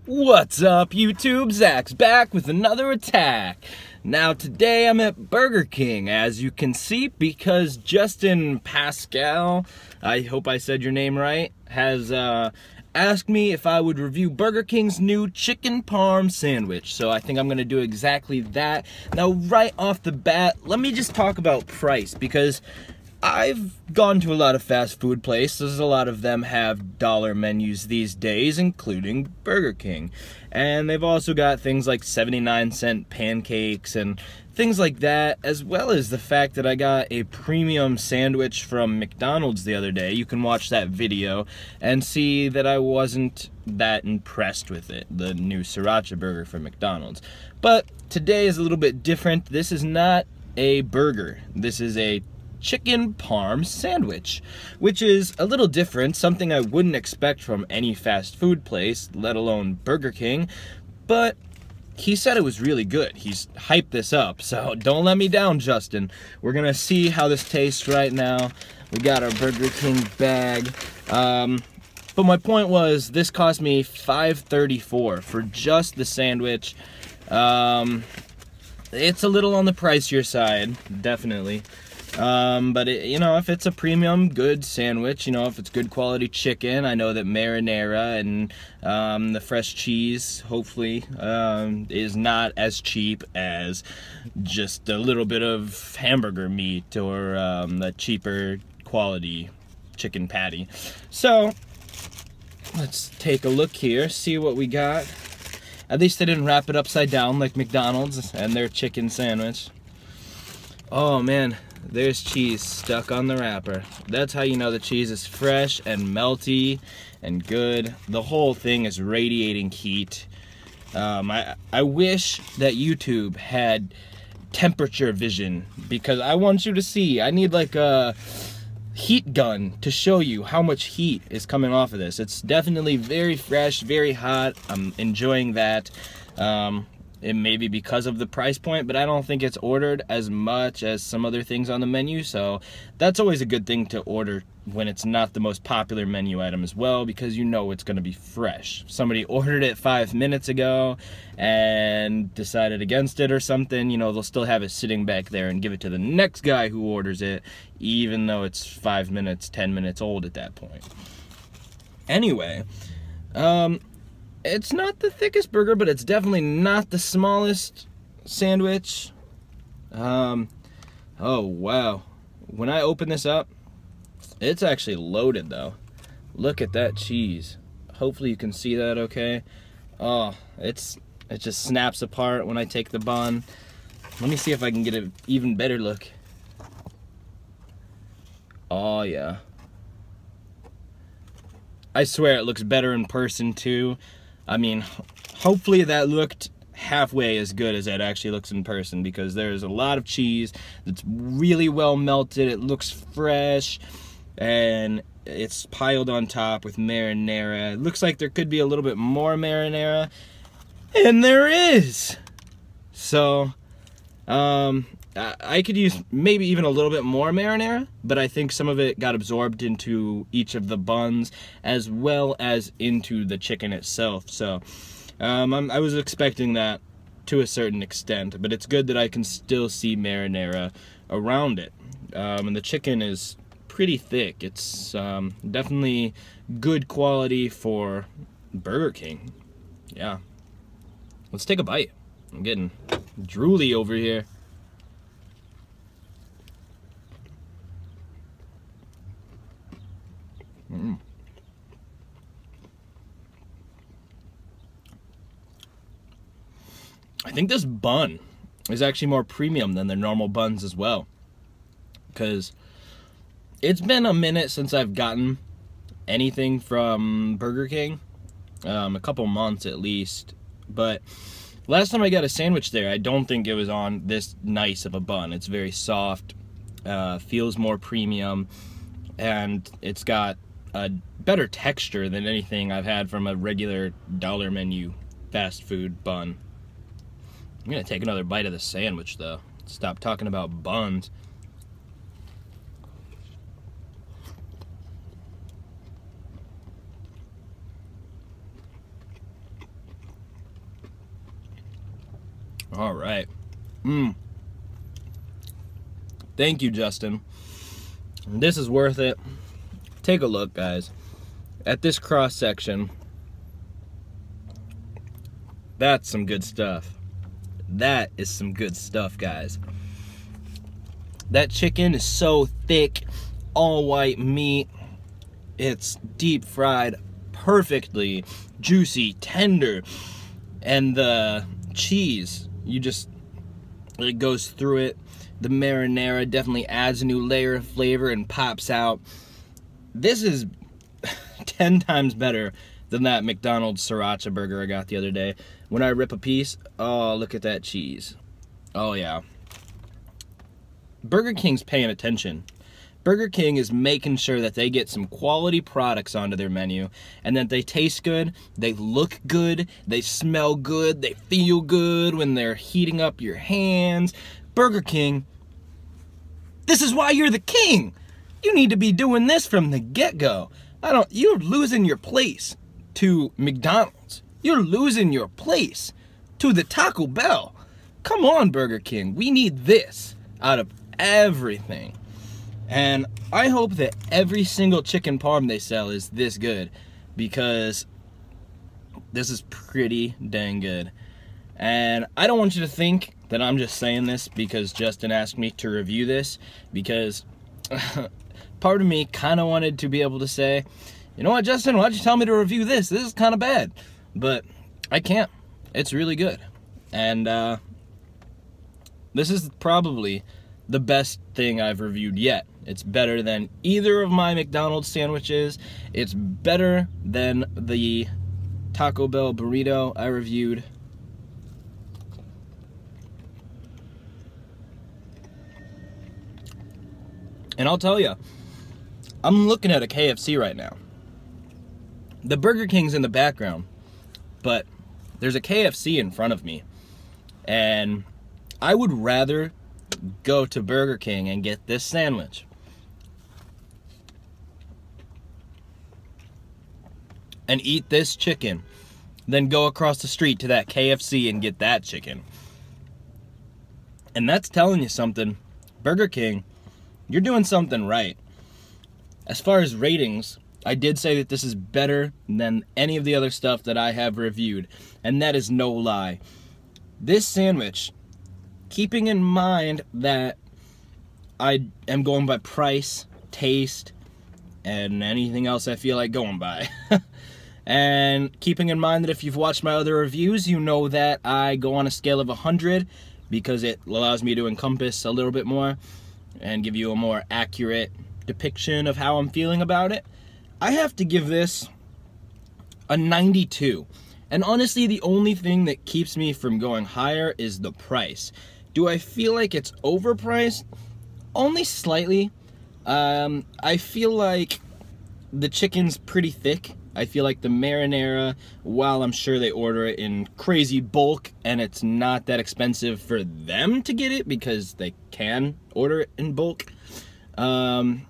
What's up, YouTube? Zach's back with another attack. Now today I'm at Burger King, as you can see, because Justin Pascal, I hope I said your name right, has asked me if I would review Burger King's new chicken parm sandwich. So I think I'm gonna do exactly that. Now right off the bat, let me just talk about price, because I've gone to a lot of fast food places. A lot of them have dollar menus these days, including Burger King. And they've also got things like 79-cent pancakes and things like that, as well as the fact that I got a premium sandwich from McDonald's the other day. You can watch that video and see that I wasn't that impressed with it, the new sriracha burger from McDonald's. But today is a little bit different. This is not a burger. This is a chicken parm sandwich, which is a little different, something I wouldn't expect from any fast food place, let alone Burger King, but he said it was really good. He's hyped this up, so don't let me down, Justin. We're gonna see how this tastes right now. We got our Burger King bag, but my point was, this cost me $5.34 for just the sandwich. It's a little on the pricier side, definitely. But you know, if it's a premium good sandwich, you know, if it's good quality chicken, I know that marinara and the fresh cheese hopefully is not as cheap as just a little bit of hamburger meat or a cheaper quality chicken patty. So let's take a look here, see what we got. At least they didn't wrap it upside down like McDonald's and their chicken sandwich. Oh man, there's cheese stuck on the wrapper. That's how you know the cheese is fresh and melty and good. The whole thing is radiating heat. I wish that YouTube had temperature vision, because I want you to see. I need like a heat gun to show you how much heat is coming off of this. It's definitely very fresh, very hot. I'm enjoying that. It may be because of the price point, but I don't think it's ordered as much as some other things on the menu, so that's always a good thing to order when it's not the most popular menu item as well, because you know it's going to be fresh. Somebody ordered it 5 minutes ago and decided against it or something, you know, they'll still have it sitting back there and give it to the next guy who orders it, even though it's 5 minutes, 10 minutes old at that point. Anyway, it's not the thickest burger, but it's definitely not the smallest sandwich. Oh wow. When I open this up, it's actually loaded though. Look at that cheese. Hopefully you can see that okay. Oh, it just snaps apart when I take the bun. Let me see if I can get an even better look. Oh yeah. I swear it looks better in person too. I mean, hopefully that looked halfway as good as it actually looks in person, because there's a lot of cheese that's really well melted. It looks fresh, and it's piled on top with marinara. It looks like there could be a little bit more marinara, and there is. So, I could use maybe even a little bit more marinara, but I think some of it got absorbed into each of the buns as well as into the chicken itself. So I was expecting that to a certain extent, but it's good that I can still see marinara around it. And the chicken is pretty thick. It's definitely good quality for Burger King. Yeah. Let's take a bite. I'm getting drooly over here. I think this bun is actually more premium than the normal buns as well, because it's been a minute since I've gotten anything from Burger King, a couple months at least, but last time I got a sandwich there, I don't think it was on this nice of a bun. It's very soft, feels more premium, and it's got a better texture than anything I've had from a regular dollar menu fast food bun. I'm gonna take another bite of the sandwich though. Stop talking about buns. All right. Thank you, Justin. This is worth it. Take a look, guys, at this cross section. That's some good stuff. That is some good stuff, guys. That chicken is so thick, all white meat. It's deep fried perfectly, juicy, tender, and the cheese, it goes through it. The marinara definitely adds a new layer of flavor and pops out. This is 10 times better than that McDonald's sriracha burger I got the other day. When I rip a piece, oh, look at that cheese. Oh, yeah. Burger King's paying attention. Burger King is making sure that they get some quality products onto their menu and that they taste good, they look good, they smell good, they feel good when they're heating up your hands. Burger King, this is why you're the king. You need to be doing this from the get-go. You're losing your place to McDonald's. You're losing your place to the Taco Bell. Come on, Burger King. We need this out of everything. And I hope that every single chicken parm they sell is this good, because this is pretty dang good. And I don't want you to think that I'm just saying this because Justin asked me to review this, because part of me kind of wanted to be able to say, you know what, Justin, why'd you tell me to review this? This is kind of bad. But I can't. It's really good. And this is probably the best thing I've reviewed yet. It's better than either of my McDonald's sandwiches. It's better than the Taco Bell burrito I reviewed. And I'll tell you, I'm looking at a KFC right now. The Burger King's in the background, but there's a KFC in front of me. And I would rather go to Burger King and get this sandwich and eat this chicken than go across the street to that KFC and get that chicken. And that's telling you something. Burger King, you're doing something right. As far as ratings, I did say that this is better than any of the other stuff that I have reviewed, and that is no lie. This sandwich, keeping in mind that I am going by price, taste, and anything else I feel like going by. And keeping in mind that if you've watched my other reviews, you know that I go on a scale of 100 because it allows me to encompass a little bit more and give you a more accurate depiction of how I'm feeling about it. I have to give this a 92. And honestly, the only thing that keeps me from going higher is the price. Do I feel like it's overpriced? Only slightly. I feel like the chicken's pretty thick. I feel like the marinara, while I'm sure they order it in crazy bulk and it's not that expensive for them to get it because they can order it in bulk. And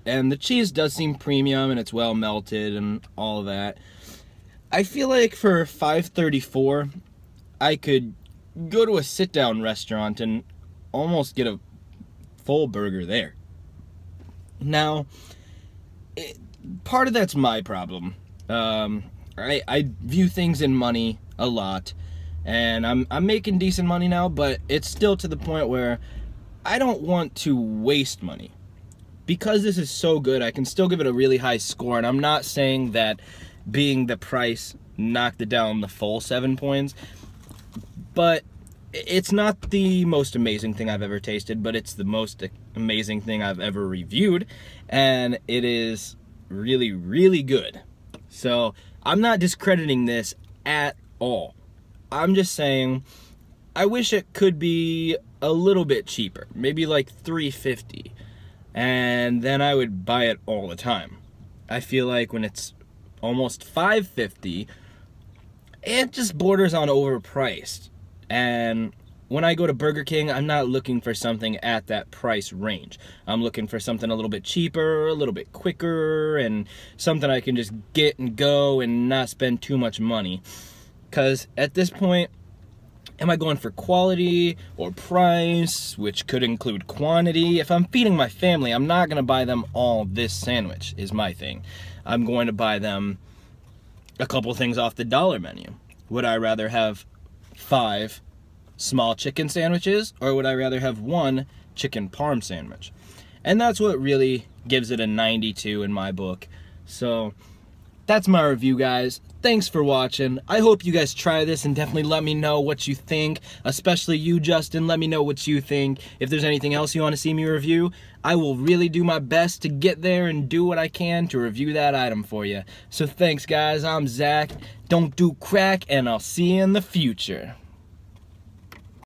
the cheese does seem premium and it's well melted and all of that. I feel like for $5.34, I could go to a sit-down restaurant and almost get a full burger there. Now, part of that's my problem. I view things in money a lot, and I'm making decent money now, but it's still to the point where I don't want to waste money. Because this is so good, I can still give it a really high score, and I'm not saying that being the price knocked it down the full 7 points, but it's not the most amazing thing I've ever tasted, but it's the most amazing thing I've ever reviewed, and it is really, really good. So I'm not discrediting this at all. I'm just saying I wish it could be a little bit cheaper, maybe like $3.50, and then I would buy it all the time. I feel like when it's almost $5.50, it just borders on overpriced. And when I go to Burger King, I'm not looking for something at that price range. I'm looking for something a little bit cheaper, a little bit quicker, and something I can just get and go and not spend too much money. Because at this point, Am I going for quality or price, which could include quantity? If I'm feeding my family, I'm not going to buy them all this sandwich, is my thing. I'm going to buy them a couple things off the dollar menu. Would I rather have 5 small chicken sandwiches, or would I rather have 1 chicken parm sandwich? And that's what really gives it a 92 in my book. So that's my review, guys. Thanks for watching. I hope you guys try this and definitely let me know what you think. Especially you, Justin. Let me know what you think. If there's anything else you want to see me review, I will really do my best to get there and do what I can to review that item for you. So thanks, guys. I'm Zach. Don't do crack, and I'll see you in the future.